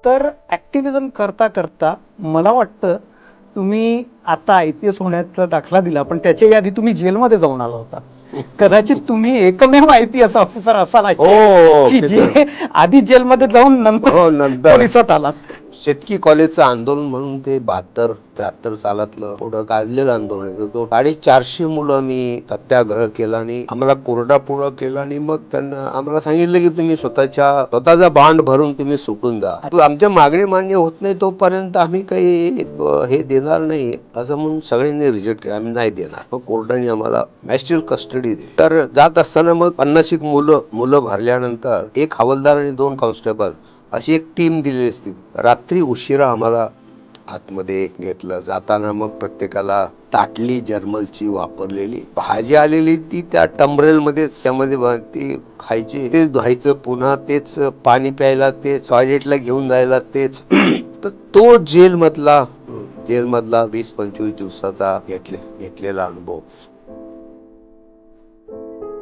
तर ऍक्टिव्हिजम करता करता मला वाटतं तुम्ही आता IPS होण्याचा दाखला दिला, पण त्याच्या आधी तुम्ही जेलमध्ये जाऊन आला होता. कदाचित तुम्ही एकमेव IPS ऑफिसर असाल हो, की जे आधी जेलमध्ये जाऊन नंतर नंतर पोलिसात आलात. शेतकी कॉलेजचं आंदोलन म्हणून ते 72-73 सालातलं पुढं गाजलेलं आंदोलन आहे. तो 450 मुलं मी सत्याग्रह केला आणि आम्हाला कोरडा पुढं केला आणि मग त्यांना आम्हाला सांगितलं की तुम्ही स्वतःचा बांड भरून तुम्ही सुटून जा. आमच्या मागणी मान्य होत नाही तोपर्यंत आम्ही काही हे देणार नाही असं म्हणून सगळ्यांनी रिजेक्ट केलं. आम्ही नाही देणार. मग कोर्टाने आम्हाला मॅजिस्ट्रेट कस्टडी दिली. तर जात असताना मग 50 मुलं भरल्यानंतर एक हवालदार आणि 2 कॉन्स्टेबल अशी एक टीम दिली असती. रात्री उशिरा आम्हाला आतमध्ये घेतलं. जाताना मग प्रत्येकाला ताटली जर्मलची वापरलेली भाजी आलेली ती त्या टंब्रेल मध्ये त्यामध्ये ती खायची, तेच धुवायचं, पुन्हा तेच पाणी प्यायला, तेच टॉयलेटला घेऊन जायला तेच. तर तो जेल मधला 20-25 दिवसाचा घेतलेला अनुभव